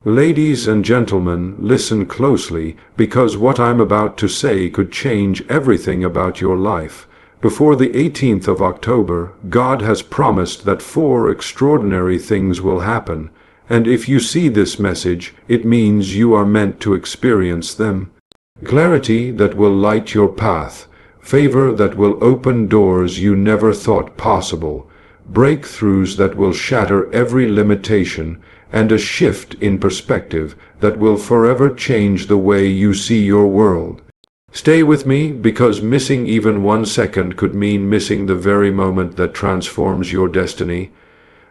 Ladies and gentlemen, listen closely, because what I'm about to say could change everything about your life. Before the 18th of October, God has promised that 4 extraordinary things will happen, and if you see this message, it means you are meant to experience them. Clarity that will light your path, favor that will open doors you never thought possible, breakthroughs that will shatter every limitation, and a shift in perspective that will forever change the way you see your world. Stay with me, because missing even 1 second could mean missing the very moment that transforms your destiny.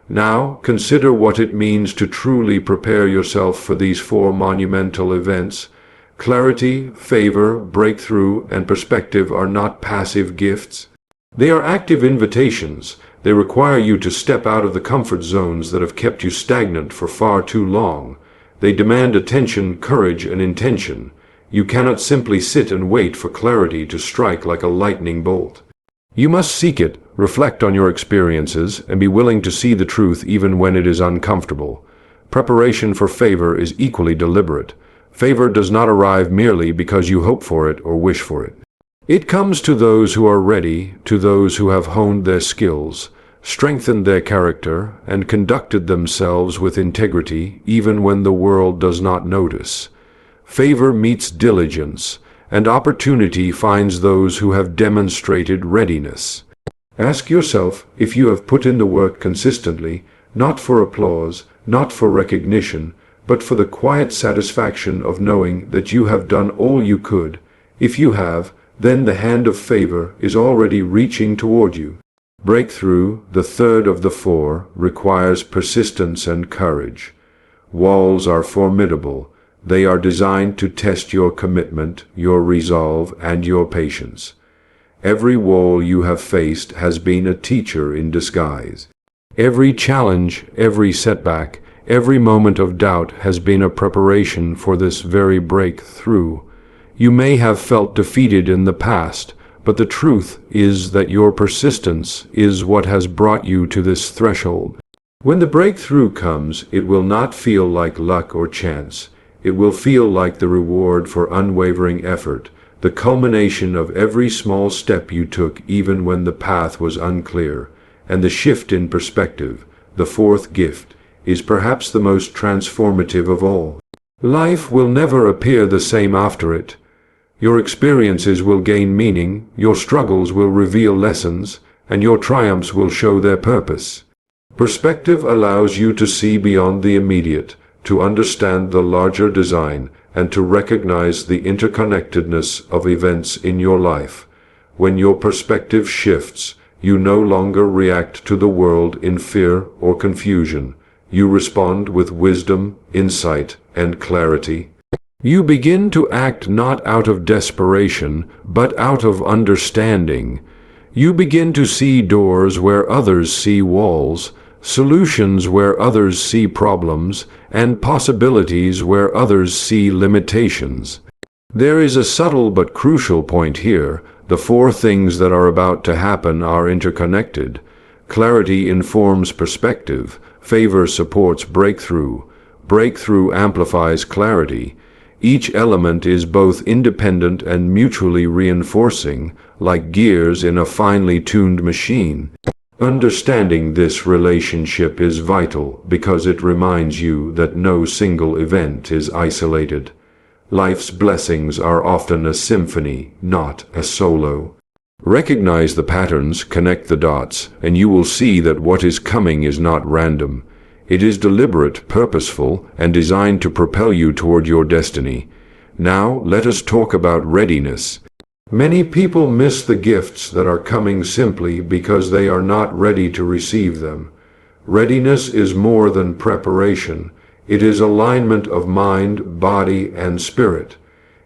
Now, consider what it means to truly prepare yourself for these 4 monumental events. Clarity, favor, breakthrough, and perspective are not passive gifts. They are active invitations. They require you to step out of the comfort zones that have kept you stagnant for far too long. They demand attention, courage, and intention. You cannot simply sit and wait for clarity to strike like a lightning bolt. You must seek it, reflect on your experiences, and be willing to see the truth even when it is uncomfortable. Preparation for favor is equally deliberate. Favor does not arrive merely because you hope for it or wish for it. It comes to those who are ready, to those who have honed their skills, strengthened their character, and conducted themselves with integrity even when the world does not notice. Favor meets diligence, and opportunity finds those who have demonstrated readiness. Ask yourself if you have put in the work consistently, not for applause, not for recognition, but for the quiet satisfaction of knowing that you have done all you could. If you have, then the hand of favor is already reaching toward you. Breakthrough, the third of the 4, requires persistence and courage. Walls are formidable. They are designed to test your commitment, your resolve, and your patience. Every wall you have faced has been a teacher in disguise. Every challenge, every setback, every moment of doubt has been a preparation for this very breakthrough. You may have felt defeated in the past, but the truth is that your persistence is what has brought you to this threshold. When the breakthrough comes, it will not feel like luck or chance. It will feel like the reward for unwavering effort, the culmination of every small step you took even when the path was unclear. And the shift in perspective, the 4th gift, is perhaps the most transformative of all. Life will never appear the same after it. Your experiences will gain meaning, your struggles will reveal lessons, and your triumphs will show their purpose. Perspective allows you to see beyond the immediate, to understand the larger design, and to recognize the interconnectedness of events in your life. When your perspective shifts, you no longer react to the world in fear or confusion. You respond with wisdom, insight, and clarity. You begin to act not out of desperation, but out of understanding. You begin to see doors where others see walls, solutions where others see problems, and possibilities where others see limitations. There is a subtle but crucial point here. The 4 things that are about to happen are interconnected. Clarity informs perspective. Favor supports breakthrough. Breakthrough amplifies clarity. Each element is both independent and mutually reinforcing, like gears in a finely tuned machine. Understanding this relationship is vital because it reminds you that no single event is isolated. Life's blessings are often a symphony, not a solo. Recognize the patterns, connect the dots, and you will see that what is coming is not random. It is deliberate, purposeful, and designed to propel you toward your destiny. Now, let us talk about readiness. Many people miss the gifts that are coming simply because they are not ready to receive them. Readiness is more than preparation. It is alignment of mind, body, and spirit.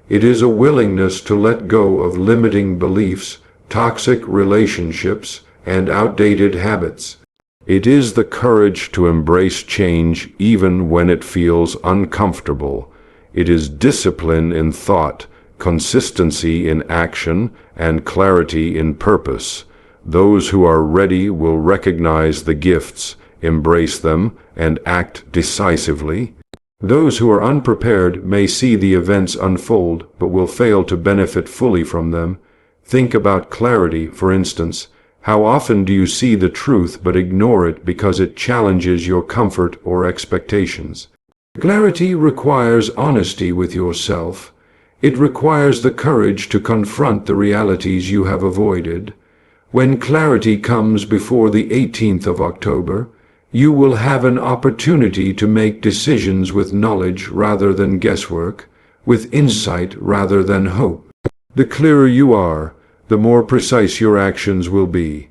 It is a willingness to let go of limiting beliefs, toxic relationships, and outdated habits. It is the courage to embrace change even when it feels uncomfortable. It is discipline in thought, consistency in action, and clarity in purpose. Those who are ready will recognize the gifts, embrace them, and act decisively. Those who are unprepared may see the events unfold, but will fail to benefit fully from them. Think about clarity, for instance. How often do you see the truth but ignore it because it challenges your comfort or expectations? Clarity requires honesty with yourself. It requires the courage to confront the realities you have avoided. When clarity comes before the 18th of October, you will have an opportunity to make decisions with knowledge rather than guesswork, with insight rather than hope. The clearer you are, the more precise your actions will be.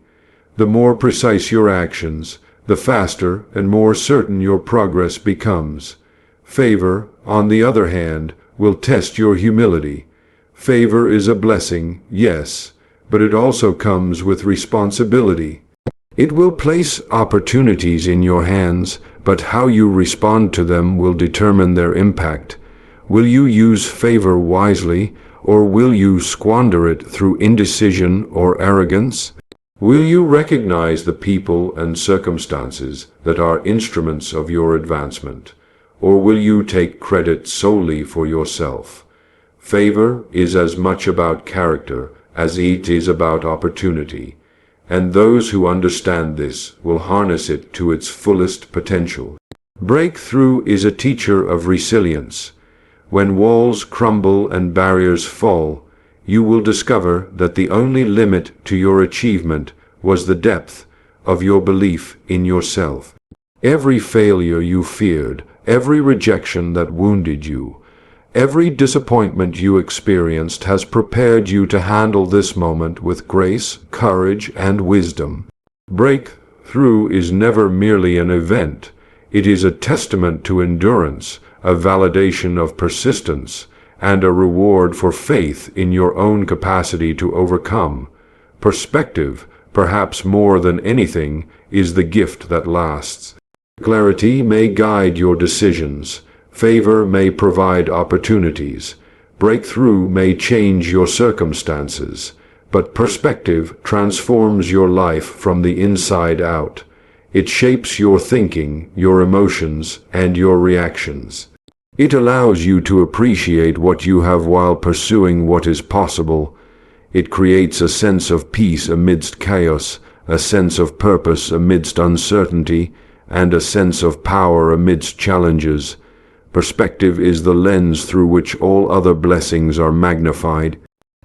The more precise your actions, the faster and more certain your progress becomes. Favor, on the other hand, will test your humility. Favor is a blessing, yes, but it also comes with responsibility. It will place opportunities in your hands, but how you respond to them will determine their impact. Will you use favor wisely, or will you squander it through indecision or arrogance? Will you recognize the people and circumstances that are instruments of your advancement, or will you take credit solely for yourself? Favor is as much about character as it is about opportunity, and those who understand this will harness it to its fullest potential. Breakthrough is a teacher of resilience. When walls crumble and barriers fall, you will discover that the only limit to your achievement was the depth of your belief in yourself. Every failure you feared, every rejection that wounded you, every disappointment you experienced has prepared you to handle this moment with grace, courage, and wisdom. Breakthrough is never merely an event. It is a testament to endurance, a validation of persistence, and a reward for faith in your own capacity to overcome. Perspective, perhaps more than anything, is the gift that lasts. Clarity may guide your decisions. Favor may provide opportunities. Breakthrough may change your circumstances. But perspective transforms your life from the inside out. It shapes your thinking, your emotions, and your reactions. It allows you to appreciate what you have while pursuing what is possible. It creates a sense of peace amidst chaos, a sense of purpose amidst uncertainty, and a sense of power amidst challenges. Perspective is the lens through which all other blessings are magnified.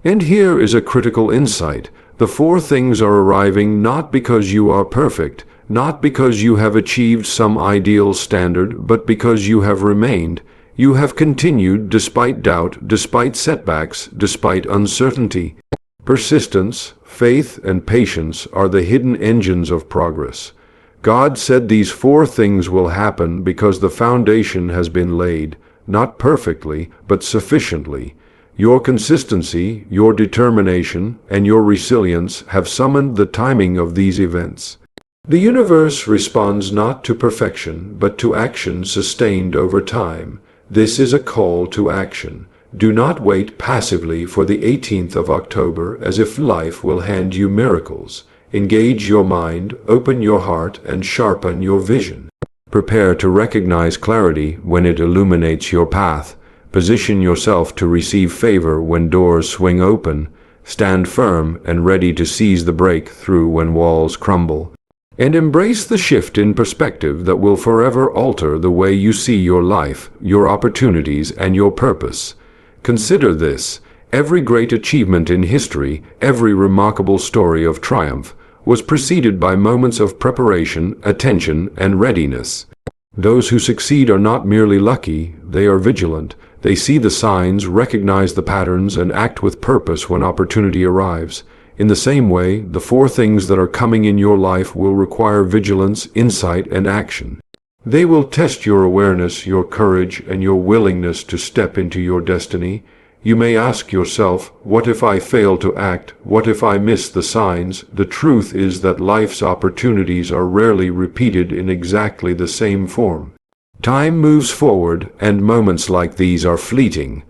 And here is a critical insight. The four things are arriving not because you are perfect, not because you have achieved some ideal standard, but because you have remained. You have continued despite doubt, despite setbacks, despite uncertainty. Persistence, faith, and patience are the hidden engines of progress. God said these four things will happen because the foundation has been laid, not perfectly, but sufficiently. Your consistency, your determination, and your resilience have summoned the timing of these events. The universe responds not to perfection, but to action sustained over time. This is a call to action. Do not wait passively for the 18th of October as if life will hand you miracles. Engage your mind, open your heart, and sharpen your vision. Prepare to recognize clarity when it illuminates your path. Position yourself to receive favor when doors swing open. Stand firm and ready to seize the breakthrough when walls crumble. And embrace the shift in perspective that will forever alter the way you see your life, your opportunities, and your purpose. Consider this. Every great achievement in history, every remarkable story of triumph, was preceded by moments of preparation, attention, and readiness. Those who succeed are not merely lucky, they are vigilant. They see the signs, recognize the patterns, and act with purpose when opportunity arrives. In the same way, the four things that are coming in your life will require vigilance, insight, and action. They will test your awareness, your courage, and your willingness to step into your destiny. You may ask yourself, what if I fail to act? What if I miss the signs? The truth is that life's opportunities are rarely repeated in exactly the same form. Time moves forward, and moments like these are fleeting.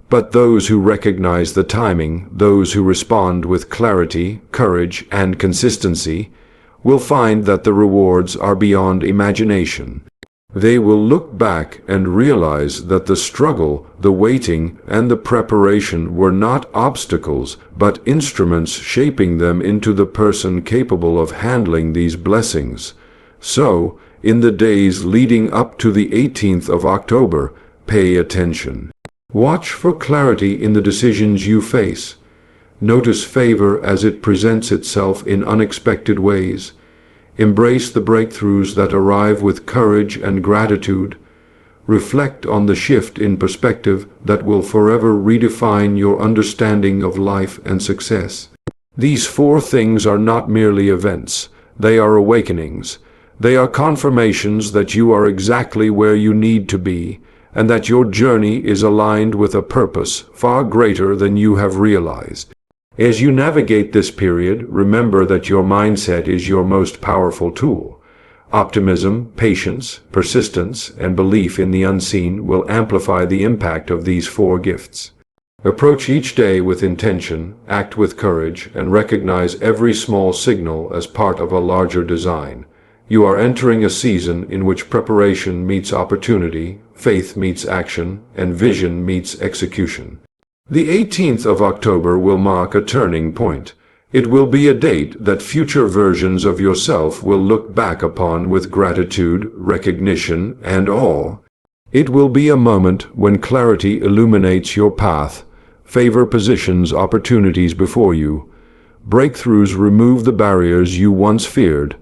But those who recognize the timing, those who respond with clarity, courage, and consistency, will find that the rewards are beyond imagination. They will look back and realize that the struggle, the waiting, and the preparation were not obstacles, but instruments shaping them into the person capable of handling these blessings. So, in the days leading up to the 18th of October, pay attention. Watch for clarity in the decisions you face. Notice favor as it presents itself in unexpected ways. Embrace the breakthroughs that arrive with courage and gratitude. Reflect on the shift in perspective that will forever redefine your understanding of life and success. These four things are not merely events. They are awakenings. They are confirmations that you are exactly where you need to be, and that your journey is aligned with a purpose far greater than you have realized. As you navigate this period, remember that your mindset is your most powerful tool. Optimism, patience, persistence, and belief in the unseen will amplify the impact of these four gifts. Approach each day with intention, act with courage, and recognize every small signal as part of a larger design. You are entering a season in which preparation meets opportunity, faith meets action, and vision meets execution. The 18th of October will mark a turning point. It will be a date that future versions of yourself will look back upon with gratitude, recognition, and awe. It will be a moment when clarity illuminates your path, favor positions opportunities before you, breakthroughs remove the barriers you once feared,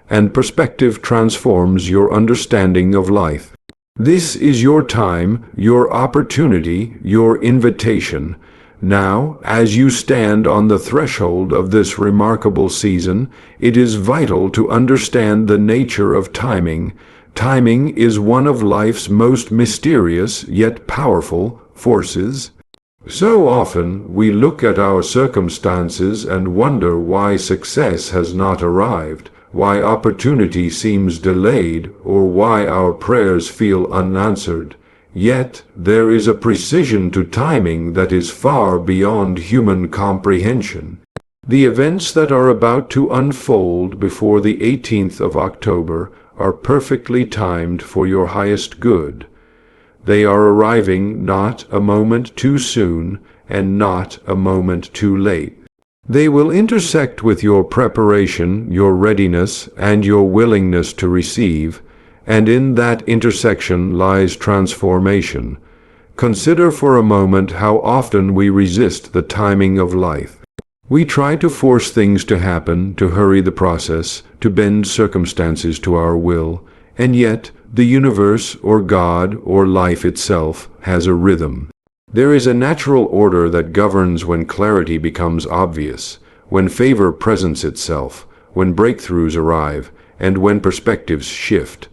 and perspective transforms your understanding of life. This is your time, your opportunity, your invitation. Now, as you stand on the threshold of this remarkable season, it is vital to understand the nature of timing. Timing is one of life's most mysterious yet powerful forces. So often we look at our circumstances and wonder why success has not arrived, why opportunity seems delayed, or why our prayers feel unanswered. Yet there is a precision to timing that is far beyond human comprehension. The events that are about to unfold before the 18th of October are perfectly timed for your highest good. They are arriving not a moment too soon and not a moment too late. They will intersect with your preparation, your readiness, and your willingness to receive, and in that intersection lies transformation. Consider for a moment how often we resist the timing of life. We try to force things to happen, to hurry the process, to bend circumstances to our will, and yet the universe, or God, or life itself, has a rhythm. There is a natural order that governs when clarity becomes obvious, when favor presents itself, when breakthroughs arrive, and when perspectives shift.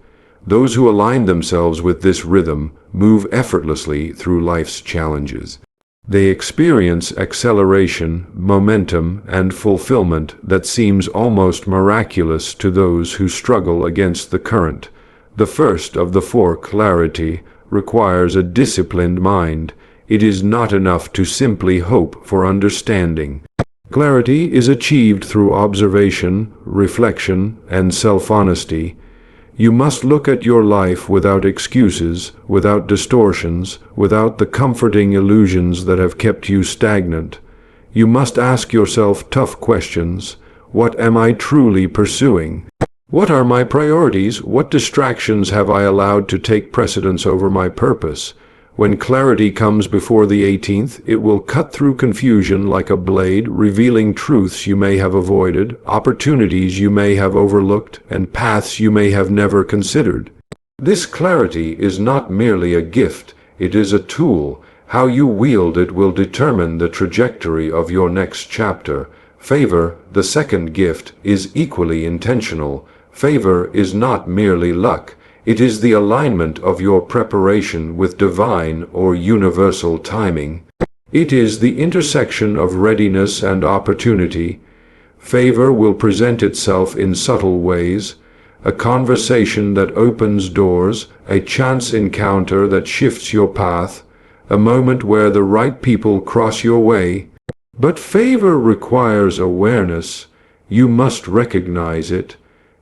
Those who align themselves with this rhythm move effortlessly through life's challenges. They experience acceleration, momentum, and fulfillment that seems almost miraculous to those who struggle against the current. The first of the four, clarity, requires a disciplined mind. It is not enough to simply hope for understanding. Clarity is achieved through observation, reflection, and self-honesty. You must look at your life without excuses, without distortions, without the comforting illusions that have kept you stagnant. You must ask yourself tough questions. What am I truly pursuing? What are my priorities? What distractions have I allowed to take precedence over my purpose? When clarity comes before the 18th, it will cut through confusion like a blade, revealing truths you may have avoided, opportunities you may have overlooked, and paths you may have never considered. This clarity is not merely a gift, it is a tool. How you wield it will determine the trajectory of your next chapter. Favor, the second gift, is equally intentional. Favor is not merely luck. It is the alignment of your preparation with divine or universal timing. It is the intersection of readiness and opportunity. Favor will present itself in subtle ways, a conversation that opens doors, a chance encounter that shifts your path, a moment where the right people cross your way. But favor requires awareness. You must recognize it.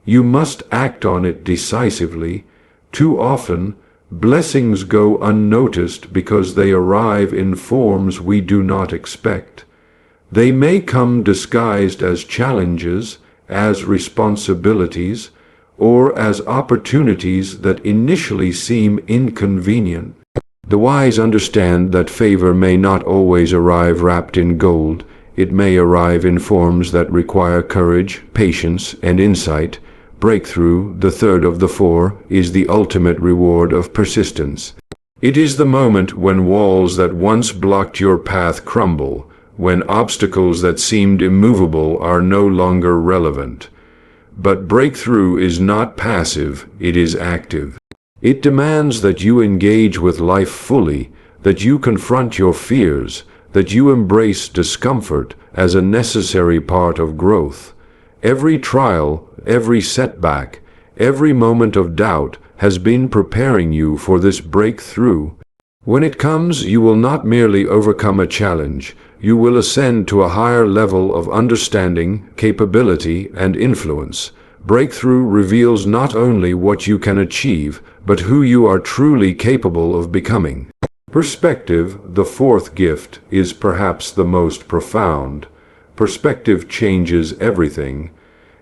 You must act on it decisively. Too often, blessings go unnoticed because they arrive in forms we do not expect. They may come disguised as challenges, as responsibilities, or as opportunities that initially seem inconvenient. The wise understand that favor may not always arrive wrapped in gold. It may arrive in forms that require courage, patience, and insight. Breakthrough, the third of the four, is the ultimate reward of persistence. It is the moment when walls that once blocked your path crumble, when obstacles that seemed immovable are no longer relevant. But breakthrough is not passive, it is active. It demands that you engage with life fully, that you confront your fears, that you embrace discomfort as a necessary part of growth. Every trial, every setback, every moment of doubt has been preparing you for this breakthrough. When it comes, you will not merely overcome a challenge, you will ascend to a higher level of understanding, capability, and influence. Breakthrough reveals not only what you can achieve, but who you are truly capable of becoming. Perspective, the fourth gift, is perhaps the most profound. Perspective changes everything.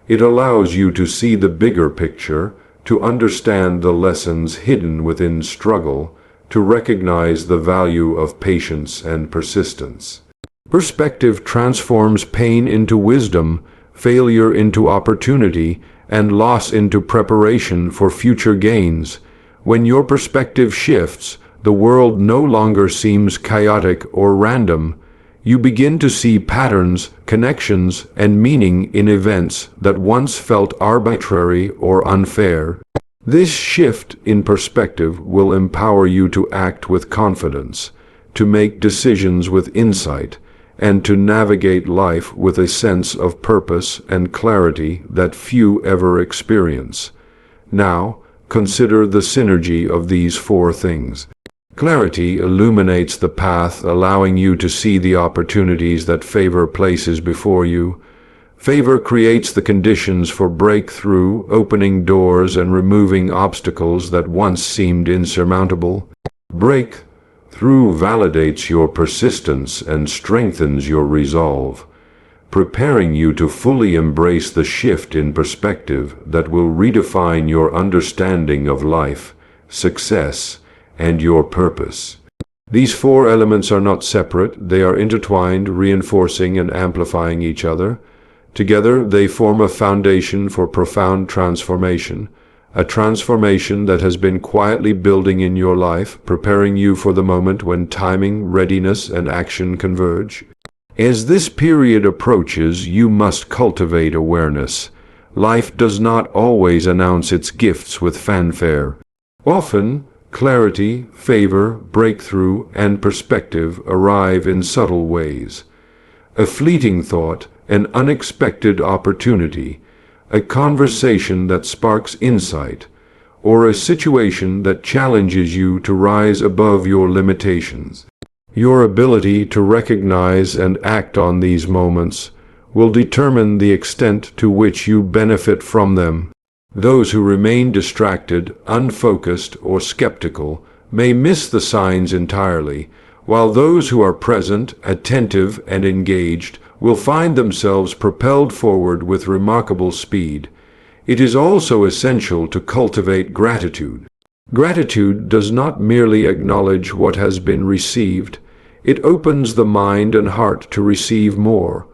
It allows you to see the bigger picture, to understand the lessons hidden within struggle, to recognize the value of patience and persistence. Perspective transforms pain into wisdom, failure into opportunity, and loss into preparation for future gains. When your perspective shifts, the world no longer seems chaotic or random. You begin to see patterns, connections, and meaning in events that once felt arbitrary or unfair. This shift in perspective will empower you to act with confidence, to make decisions with insight, and to navigate life with a sense of purpose and clarity that few ever experience. Now, consider the synergy of these four things. Clarity illuminates the path, allowing you to see the opportunities that favor places before you. Favor creates the conditions for breakthrough, opening doors and removing obstacles that once seemed insurmountable. Breakthrough validates your persistence and strengthens your resolve, preparing you to fully embrace the shift in perspective that will redefine your understanding of life, success, and your purpose. These four elements are not separate, they are intertwined, reinforcing and amplifying each other. Together, they form a foundation for profound transformation, a transformation that has been quietly building in your life, preparing you for the moment when timing, readiness, and action converge. As this period approaches, you must cultivate awareness. Life does not always announce its gifts with fanfare. Often, clarity, favor, breakthrough, and perspective arrive in subtle ways. A fleeting thought, an unexpected opportunity, a conversation that sparks insight, or a situation that challenges you to rise above your limitations. Your ability to recognize and act on these moments will determine the extent to which you benefit from them. Those who remain distracted, unfocused, or skeptical may miss the signs entirely, while those who are present, attentive, and engaged will find themselves propelled forward with remarkable speed. It is also essential to cultivate gratitude. Gratitude does not merely acknowledge what has been received, it opens the mind and heart to receive more.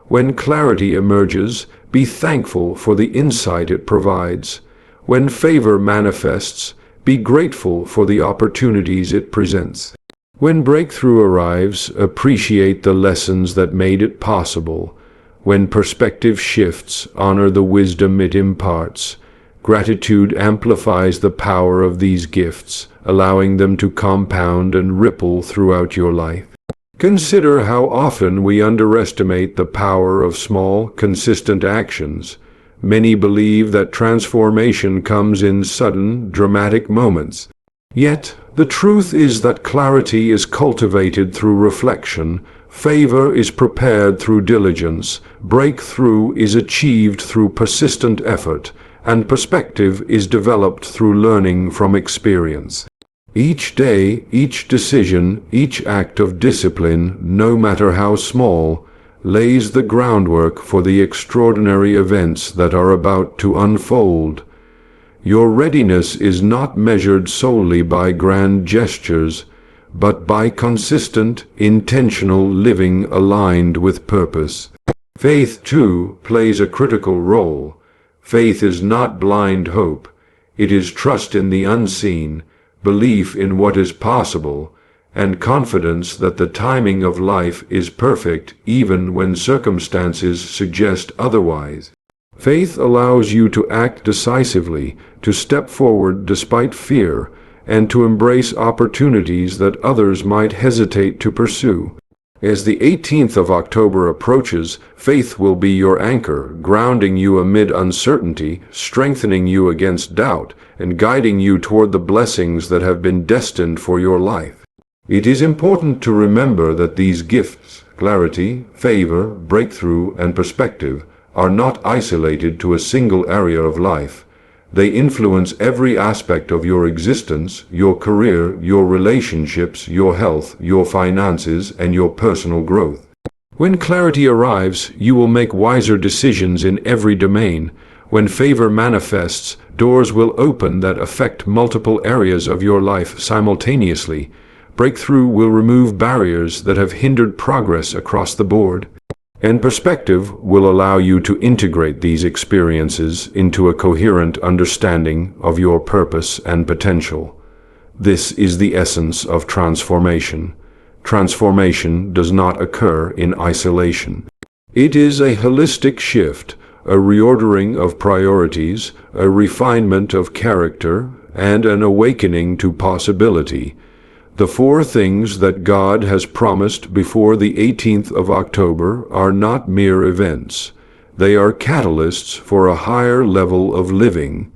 When clarity emerges, be thankful for the insight it provides. When favor manifests, be grateful for the opportunities it presents. When breakthrough arrives, appreciate the lessons that made it possible. When perspective shifts, honor the wisdom it imparts. Gratitude amplifies the power of these gifts, allowing them to compound and ripple throughout your life. Consider how often we underestimate the power of small, consistent actions. Many believe that transformation comes in sudden, dramatic moments. Yet, the truth is that clarity is cultivated through reflection, favor is prepared through diligence, breakthrough is achieved through persistent effort, and perspective is developed through learning from experience. Each day, each decision, each act of discipline, no matter how small, lays the groundwork for the extraordinary events that are about to unfold. Your readiness is not measured solely by grand gestures, but by consistent, intentional living aligned with purpose. Faith, too, plays a critical role. Faith is not blind hope. It is trust in the unseen, belief in what is possible, and confidence that the timing of life is perfect even when circumstances suggest otherwise. Faith allows you to act decisively, to step forward despite fear, and to embrace opportunities that others might hesitate to pursue. As the 18th of October approaches, faith will be your anchor, grounding you amid uncertainty, strengthening you against doubt, and guiding you toward the blessings that have been destined for your life. It is important to remember that these gifts, clarity, favor, breakthrough, and perspective, are not isolated to a single area of life. They influence every aspect of your existence, your career, your relationships, your health, your finances, and your personal growth. When clarity arrives, you will make wiser decisions in every domain. When favor manifests, doors will open that affect multiple areas of your life simultaneously. Breakthrough will remove barriers that have hindered progress across the board. And perspective will allow you to integrate these experiences into a coherent understanding of your purpose and potential. This is the essence of transformation. Transformation does not occur in isolation. It is a holistic shift, a reordering of priorities, a refinement of character, and an awakening to possibility. The four things that God has promised before the 18th of October are not mere events. They are catalysts for a higher level of living.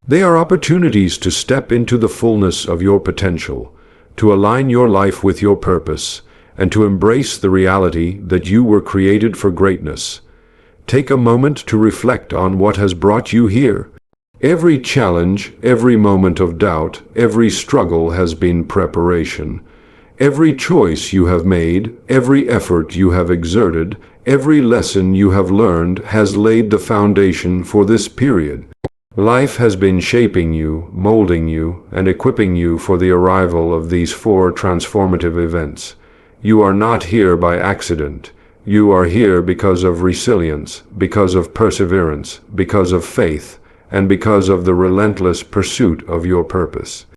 They are opportunities to step into the fullness of your potential, to align your life with your purpose, and to embrace the reality that you were created for greatness. Take a moment to reflect on what has brought you here. Every challenge, every moment of doubt, every struggle has been preparation. Every choice you have made, every effort you have exerted, every lesson you have learned has laid the foundation for this period. Life has been shaping you, molding you, and equipping you for the arrival of these four transformative events. You are not here by accident. You are here because of resilience, because of perseverance, because of faith, and because of the relentless pursuit of your purpose.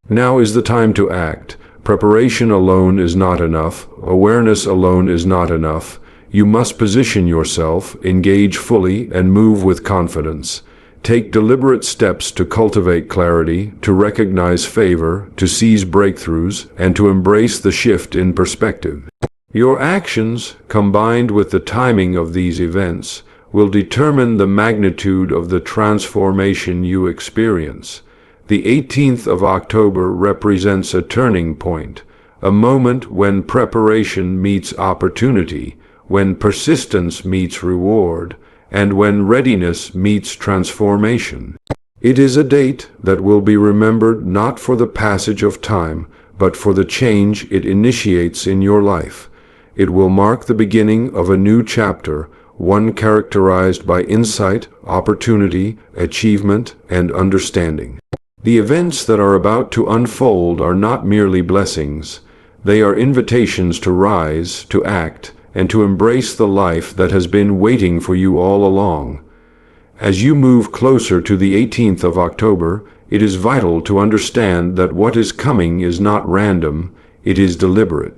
Now is the time to act. Preparation alone is not enough. Awareness alone is not enough. You must position yourself, engage fully, and move with confidence. Take deliberate steps to cultivate clarity, to recognize favor, to seize breakthroughs, and to embrace the shift in perspective. Your actions, combined with the timing of these events, will determine the magnitude of the transformation you experience. The 18th of October represents a turning point, a moment when preparation meets opportunity, when persistence meets reward, and when readiness meets transformation. It is a date that will be remembered not for the passage of time, but for the change it initiates in your life. It will mark the beginning of a new chapter, one characterized by insight, opportunity, achievement, and understanding. The events that are about to unfold are not merely blessings. They are invitations to rise, to act, and to embrace the life that has been waiting for you all along. As you move closer to the 18th of October, it is vital to understand that what is coming is not random, it is deliberate.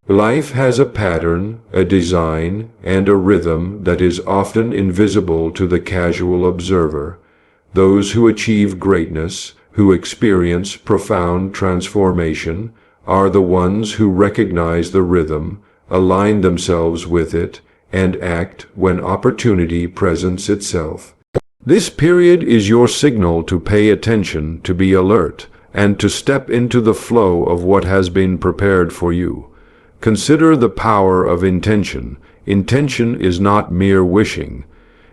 Life has a pattern, a design, and a rhythm that is often invisible to the casual observer. Those who achieve greatness, who experience profound transformation, are the ones who recognize the rhythm, align themselves with it, and act when opportunity presents itself. This period is your signal to pay attention, to be alert, and to step into the flow of what has been prepared for you. Consider the power of intention. Intention is not mere wishing.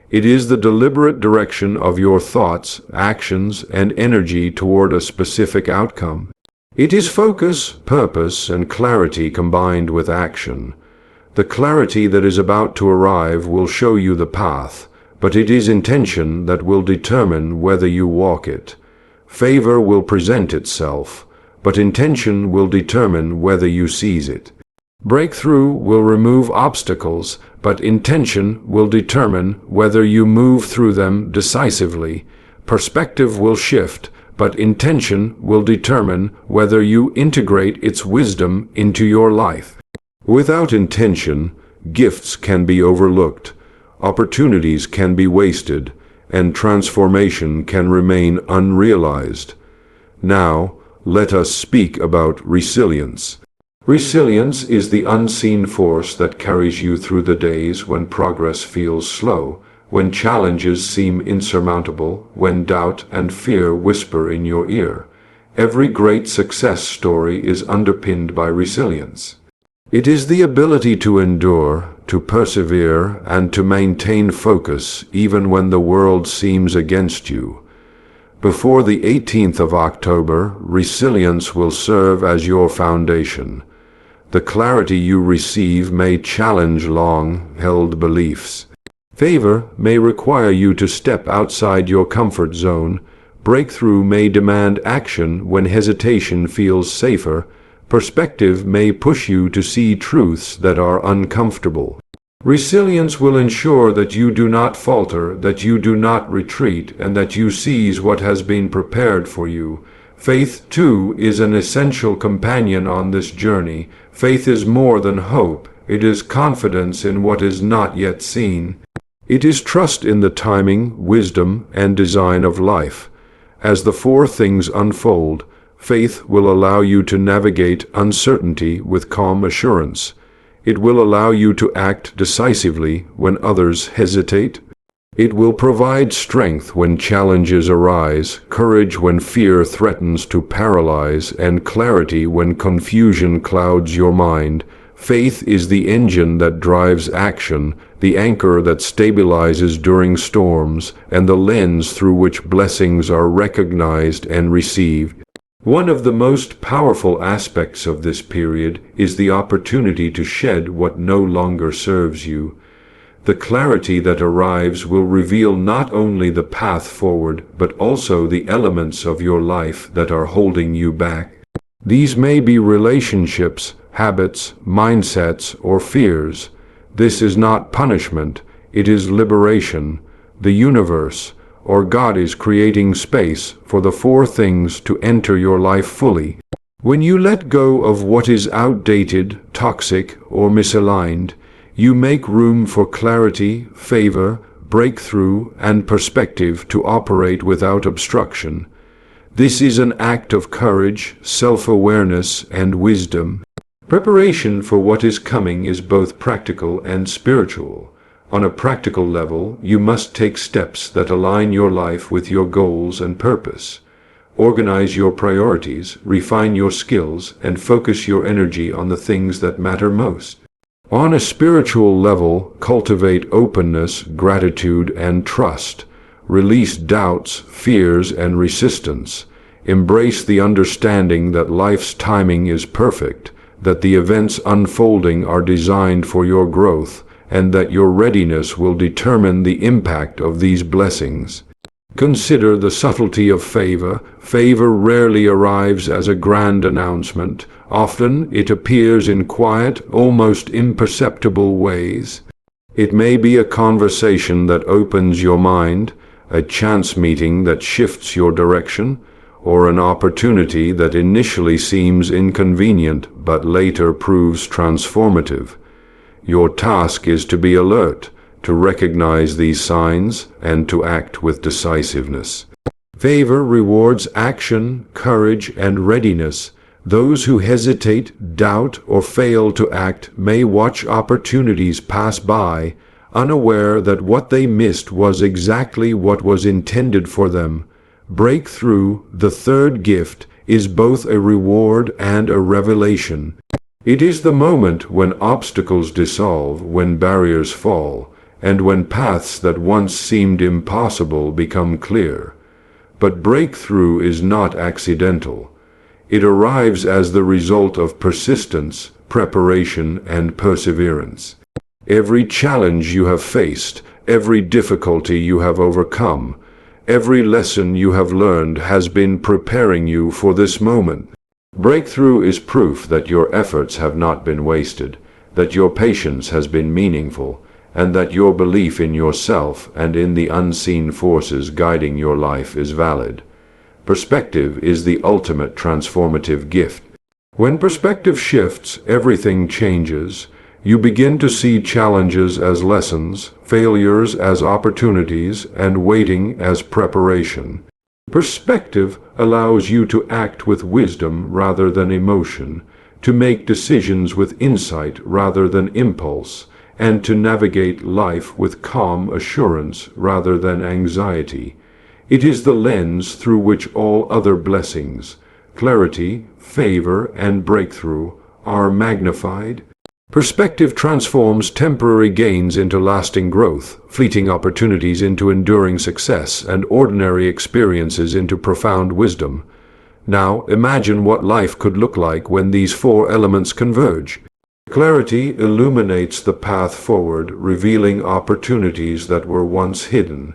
It is the deliberate direction of your thoughts, actions, and energy toward a specific outcome. It is focus, purpose, and clarity combined with action. The clarity that is about to arrive will show you the path, but it is intention that will determine whether you walk it. Favor will present itself, but intention will determine whether you seize it. Breakthrough will remove obstacles, but intention will determine whether you move through them decisively. Perspective will shift, but intention will determine whether you integrate its wisdom into your life. Without intention, gifts can be overlooked, opportunities can be wasted, and transformation can remain unrealized. Now, let us speak about resilience. Resilience is the unseen force that carries you through the days when progress feels slow, when challenges seem insurmountable, when doubt and fear whisper in your ear. Every great success story is underpinned by resilience. It is the ability to endure, to persevere, and to maintain focus even when the world seems against you. Before the 18th of October, resilience will serve as your foundation. The clarity you receive may challenge long-held beliefs. Favor may require you to step outside your comfort zone. Breakthrough may demand action when hesitation feels safer. Perspective may push you to see truths that are uncomfortable. Resilience will ensure that you do not falter, that you do not retreat, and that you seize what has been prepared for you. Faith, too, is an essential companion on this journey. Faith is more than hope. It is confidence in what is not yet seen. It is trust in the timing, wisdom, and design of life. As the four things unfold, faith will allow you to navigate uncertainty with calm assurance. It will allow you to act decisively when others hesitate. It will provide strength when challenges arise, courage when fear threatens to paralyze, and clarity when confusion clouds your mind. Faith is the engine that drives action, the anchor that stabilizes during storms, and the lens through which blessings are recognized and received. One of the most powerful aspects of this period is the opportunity to shed what no longer serves you. The clarity that arrives will reveal not only the path forward, but also the elements of your life that are holding you back. These may be relationships, habits, mindsets, or fears. This is not punishment, it is liberation. The universe, or God, is creating space for the four things to enter your life fully. When you let go of what is outdated, toxic, or misaligned, you make room for clarity, favor, breakthrough, and perspective to operate without obstruction. This is an act of courage, self-awareness, and wisdom. Preparation for what is coming is both practical and spiritual. On a practical level, you must take steps that align your life with your goals and purpose. Organize your priorities, refine your skills, and focus your energy on the things that matter most. On a spiritual level, cultivate openness, gratitude, and trust. Release doubts, fears, and resistance. Embrace the understanding that life's timing is perfect, that the events unfolding are designed for your growth, and that your readiness will determine the impact of these blessings. Consider the subtlety of favor. Favor rarely arrives as a grand announcement. Often it appears in quiet, almost imperceptible ways. It may be a conversation that opens your mind, a chance meeting that shifts your direction, or an opportunity that initially seems inconvenient but later proves transformative. Your task is to be alert, to recognize these signs, and to act with decisiveness. Favor rewards action, courage, and readiness. Those who hesitate, doubt, or fail to act may watch opportunities pass by, unaware that what they missed was exactly what was intended for them. Breakthrough, the third gift, is both a reward and a revelation. It is the moment when obstacles dissolve, when barriers fall, and when paths that once seemed impossible become clear. But breakthrough is not accidental. It arrives as the result of persistence, preparation, and perseverance. Every challenge you have faced, every difficulty you have overcome, every lesson you have learned has been preparing you for this moment. Breakthrough is proof that your efforts have not been wasted, that your patience has been meaningful, and that your belief in yourself and in the unseen forces guiding your life is valid. Perspective is the ultimate transformative gift. When perspective shifts, everything changes. You begin to see challenges as lessons, failures as opportunities, and waiting as preparation. Perspective allows you to act with wisdom rather than emotion, to make decisions with insight rather than impulse, and to navigate life with calm assurance rather than anxiety. It is the lens through which all other blessings, clarity, favor, and breakthrough are magnified. Perspective transforms temporary gains into lasting growth, fleeting opportunities into enduring success, and ordinary experiences into profound wisdom. Now, imagine what life could look like when these four elements converge. Clarity illuminates the path forward, revealing opportunities that were once hidden.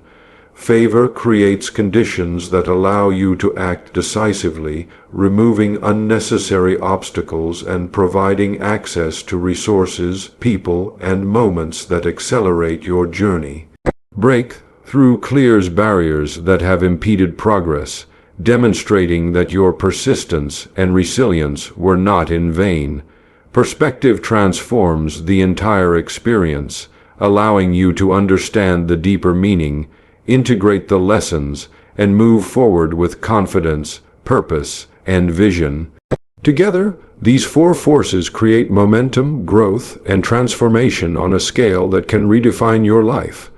Favor creates conditions that allow you to act decisively, removing unnecessary obstacles and providing access to resources, people, and moments that accelerate your journey. Breakthrough clears barriers that have impeded progress, demonstrating that your persistence and resilience were not in vain. Perspective transforms the entire experience, allowing you to understand the deeper meaning, integrate the lessons, and move forward with confidence, purpose, and vision. Together, these four forces create momentum, growth, and transformation on a scale that can redefine your life.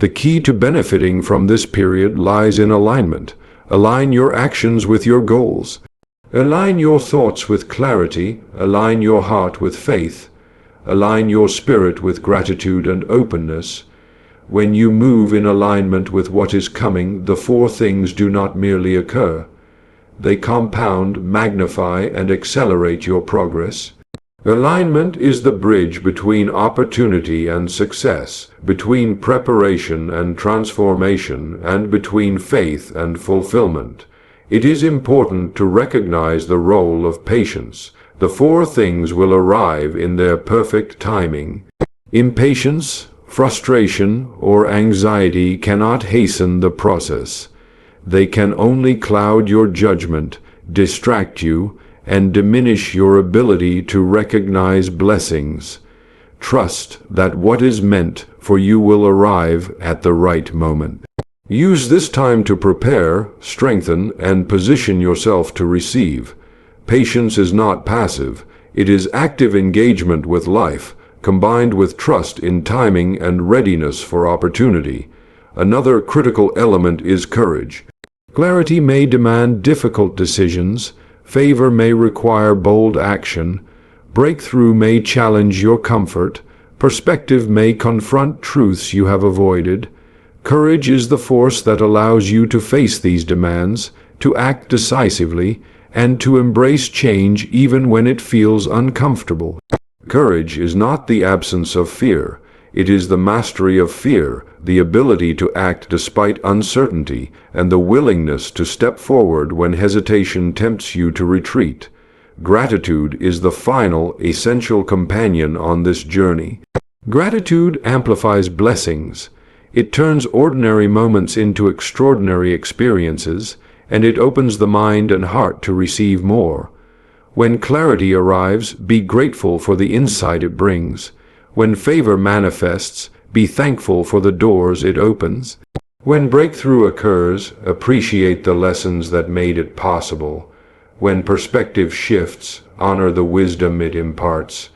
The key to benefiting from this period lies in alignment. Align your actions with your goals. Align your thoughts with clarity, align your heart with faith, align your spirit with gratitude and openness. When you move in alignment with what is coming, the four things do not merely occur. They compound, magnify, and accelerate your progress. Alignment is the bridge between opportunity and success, between preparation and transformation, and between faith and fulfillment. It is important to recognize the role of patience. The four things will arrive in their perfect timing. Impatience, frustration, or anxiety cannot hasten the process. They can only cloud your judgment, distract you, and diminish your ability to recognize blessings. Trust that what is meant for you will arrive at the right moment. Use this time to prepare, strengthen, and position yourself to receive. Patience is not passive. It is active engagement with life, combined with trust in timing and readiness for opportunity. Another critical element is courage. Clarity may demand difficult decisions. Favor may require bold action. Breakthrough may challenge your comfort. Perspective may confront truths you have avoided. Courage is the force that allows you to face these demands, to act decisively, and to embrace change even when it feels uncomfortable. Courage is not the absence of fear. It is the mastery of fear, the ability to act despite uncertainty, and the willingness to step forward when hesitation tempts you to retreat. Gratitude is the final, essential companion on this journey. Gratitude amplifies blessings. It turns ordinary moments into extraordinary experiences, and it opens the mind and heart to receive more. When clarity arrives, be grateful for the insight it brings. When favor manifests, be thankful for the doors it opens. When breakthrough occurs, appreciate the lessons that made it possible. When perspective shifts, honor the wisdom it imparts.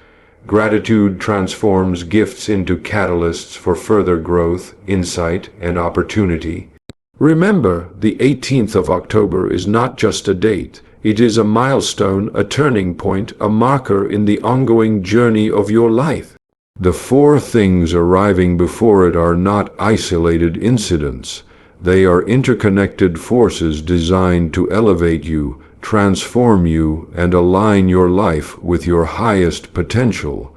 Gratitude transforms gifts into catalysts for further growth, insight, and opportunity. Remember, the 18th of October is not just a date. It is a milestone, a turning point, a marker in the ongoing journey of your life. The four things arriving before it are not isolated incidents. They are interconnected forces designed to elevate you, transform you, and align your life with your highest potential.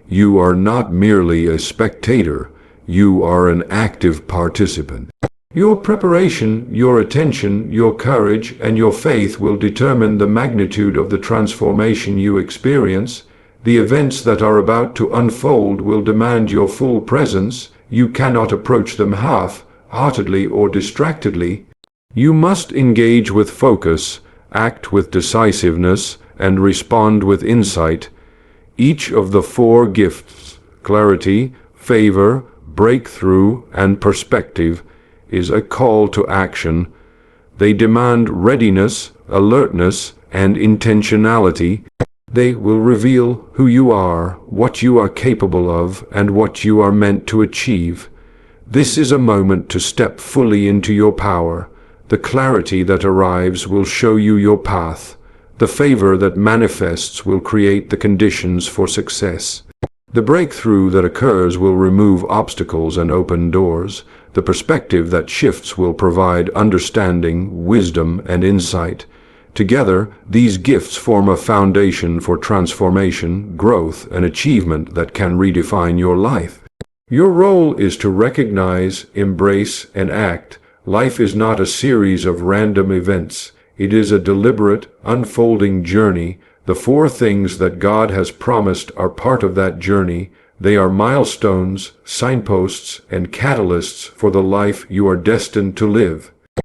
You are not merely a spectator, you are an active participant. Your preparation, your attention, your courage, and your faith will determine the magnitude of the transformation you experience. The events that are about to unfold will demand your full presence. You cannot approach them half-heartedly or distractedly. You must engage with focus, act with decisiveness, and respond with insight. Each of the four gifts, clarity, favor, breakthrough, and perspective, is a call to action. They demand readiness, alertness, and intentionality. They will reveal who you are, what you are capable of, and what you are meant to achieve. This is a moment to step fully into your power. The clarity that arrives will show you your path. The favor that manifests will create the conditions for success. The breakthrough that occurs will remove obstacles and open doors. The perspective that shifts will provide understanding, wisdom, and insight. Together, these gifts form a foundation for transformation, growth, and achievement that can redefine your life. Your role is to recognize, embrace, and act. Life is not a series of random events. It is a deliberate, unfolding journey. The four things that God has promised are part of that journey. They are milestones, signposts, and catalysts for the life you are destined to live.